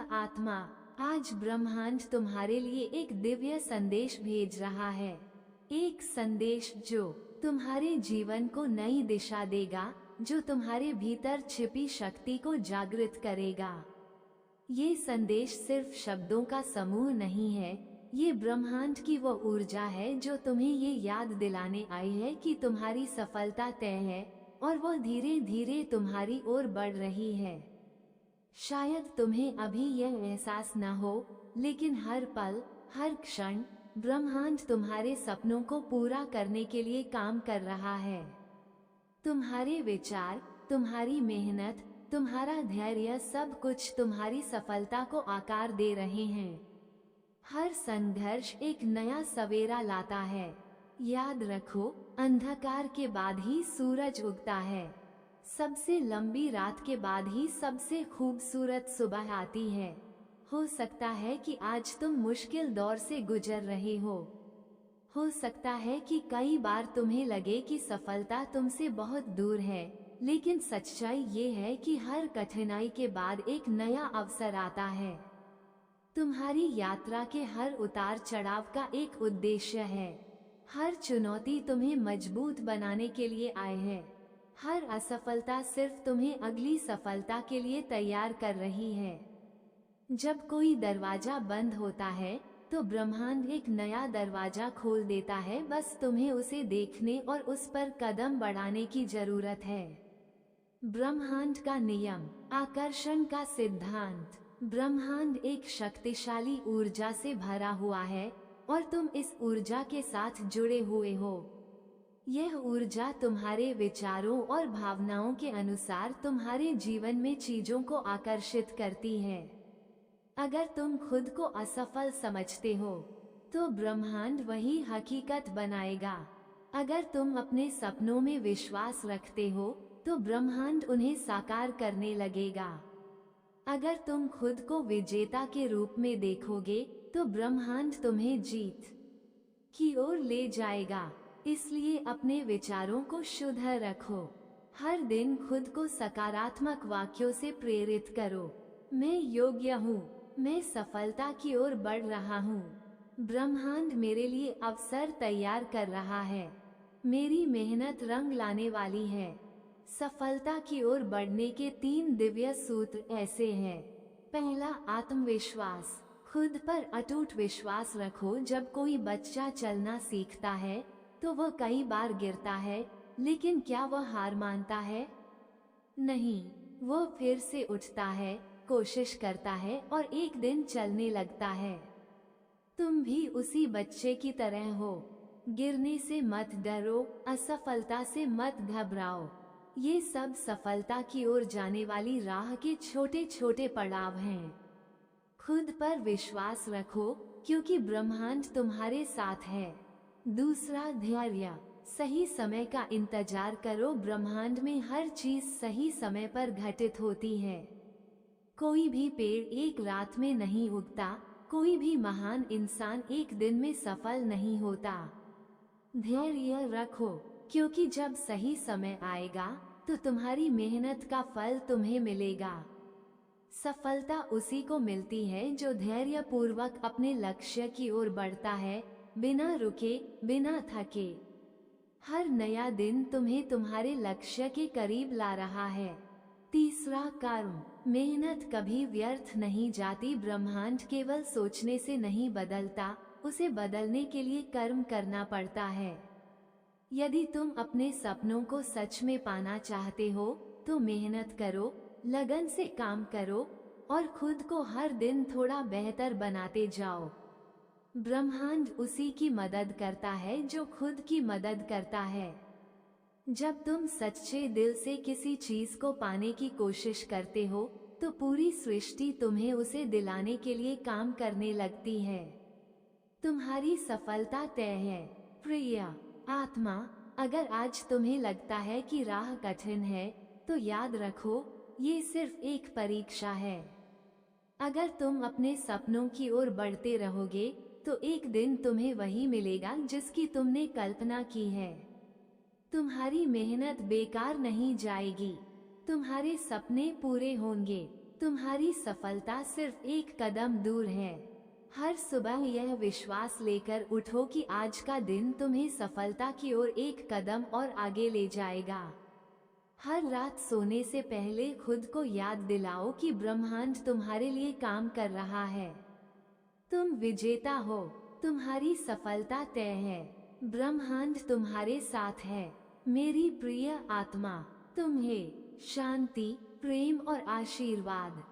आत्मा, आज ब्रह्मांड तुम्हारे लिए एक दिव्य संदेश भेज रहा है। एक संदेश जो तुम्हारे जीवन को नई दिशा देगा, जो तुम्हारे भीतर छिपी शक्ति को जागृत करेगा। ये संदेश सिर्फ शब्दों का समूह नहीं है, ये ब्रह्मांड की वो ऊर्जा है जो तुम्हें ये याद दिलाने आई है कि तुम्हारी सफलता तय है और वो धीरे धीरे तुम्हारी ओर बढ़ रही है। शायद तुम्हें अभी यह एहसास न हो, लेकिन हर पल, हर क्षण ब्रह्मांड तुम्हारे सपनों को पूरा करने के लिए काम कर रहा है। तुम्हारे विचार, तुम्हारी मेहनत, तुम्हारा धैर्य, सब कुछ तुम्हारी सफलता को आकार दे रहे हैं। हर संघर्ष एक नया सवेरा लाता है। याद रखो, अंधकार के बाद ही सूरज उगता है। सबसे लंबी रात के बाद ही सबसे खूबसूरत सुबह आती है। हो सकता है कि आज तुम मुश्किल दौर से गुजर रहे हो सकता है कि कई बार तुम्हें लगे कि सफलता तुमसे बहुत दूर है, लेकिन सच्चाई ये है कि हर कठिनाई के बाद एक नया अवसर आता है। तुम्हारी यात्रा के हर उतार चढ़ाव का एक उद्देश्य है। हर चुनौती तुम्हें मजबूत बनाने के लिए आई है। हर असफलता सिर्फ तुम्हें अगली सफलता के लिए तैयार कर रही है। जब कोई दरवाजा बंद होता है तो ब्रह्मांड एक नया दरवाजा खोल देता है, बस तुम्हें उसे देखने और उस पर कदम बढ़ाने की जरूरत है। ब्रह्मांड का नियम, आकर्षण का सिद्धांत। ब्रह्मांड एक शक्तिशाली ऊर्जा से भरा हुआ है और तुम इस ऊर्जा के साथ जुड़े हुए हो। यह ऊर्जा तुम्हारे विचारों और भावनाओं के अनुसार तुम्हारे जीवन में चीजों को आकर्षित करती है। अगर तुम खुद को असफल समझते हो तो ब्रह्मांड वही हकीकत बनाएगा। अगर तुम अपने सपनों में विश्वास रखते हो तो ब्रह्मांड उन्हें साकार करने लगेगा। अगर तुम खुद को विजेता के रूप में देखोगे तो ब्रह्मांड तुम्हें जीत की ओर ले जाएगा। इसलिए अपने विचारों को शुद्ध रखो। हर दिन खुद को सकारात्मक वाक्यों से प्रेरित करो। मैं योग्य हूँ, मैं सफलता की ओर बढ़ रहा हूँ, ब्रह्मांड मेरे लिए अवसर तैयार कर रहा है, मेरी मेहनत रंग लाने वाली है। सफलता की ओर बढ़ने के 3 दिव्य सूत्र ऐसे हैं। पहला, आत्मविश्वास। खुद पर अटूट विश्वास रखो। जब कोई बच्चा चलना सीखता है तो वह कई बार गिरता है, लेकिन क्या वह हार मानता है? नहीं, वह फिर से उठता है, कोशिश करता है और एक दिन चलने लगता है। तुम भी उसी बच्चे की तरह हो। गिरने से मत डरो, असफलता से मत घबराओ। ये सब सफलता की ओर जाने वाली राह के छोटे छोटे पड़ाव हैं। खुद पर विश्वास रखो, क्योंकि ब्रह्मांड तुम्हारे साथ है। दूसरा, धैर्य। सही समय का इंतजार करो। ब्रह्मांड में हर चीज सही समय पर घटित होती है। कोई भी पेड़ एक रात में नहीं उगता, कोई भी महान इंसान एक दिन में सफल नहीं होता। धैर्य रखो, क्योंकि जब सही समय आएगा तो तुम्हारी मेहनत का फल तुम्हें मिलेगा। सफलता उसी को मिलती है जो धैर्य पूर्वक अपने लक्ष्य की ओर बढ़ता है, बिना रुके, बिना थके। हर नया दिन तुम्हें तुम्हारे लक्ष्य के करीब ला रहा है। तीसरा, कर्म। मेहनत कभी व्यर्थ नहीं जाती। ब्रह्मांड केवल सोचने से नहीं बदलता, उसे बदलने के लिए कर्म करना पड़ता है। यदि तुम अपने सपनों को सच में पाना चाहते हो तो मेहनत करो, लगन से काम करो और खुद को हर दिन थोड़ा बेहतर बनाते जाओ। ब्रह्मांड उसी की मदद करता है जो खुद की मदद करता है। जब तुम सच्चे दिल से किसी चीज को पाने की कोशिश करते हो तो पूरी सृष्टि तुम्हें उसे दिलाने के लिए काम करने लगती है। तुम्हारी सफलता तय है। प्रिय आत्मा, अगर आज तुम्हें लगता है कि राह कठिन है तो याद रखो, ये सिर्फ एक परीक्षा है। अगर तुम अपने सपनों की ओर बढ़ते रहोगे तो एक दिन तुम्हें वही मिलेगा जिसकी तुमने कल्पना की है। तुम्हारी मेहनत बेकार नहीं जाएगी, तुम्हारे सपने पूरे होंगे। तुम्हारी सफलता सिर्फ एक कदम दूर है। हर सुबह यह विश्वास लेकर उठो कि आज का दिन तुम्हें सफलता की ओर एक कदम और आगे ले जाएगा। हर रात सोने से पहले खुद को याद दिलाओ कि ब्रह्मांड तुम्हारे लिए काम कर रहा है। तुम विजेता हो, तुम्हारी सफलता तय है, ब्रह्मांड तुम्हारे साथ है। मेरी प्रिय आत्मा, तुम्हें शांति, प्रेम और आशीर्वाद।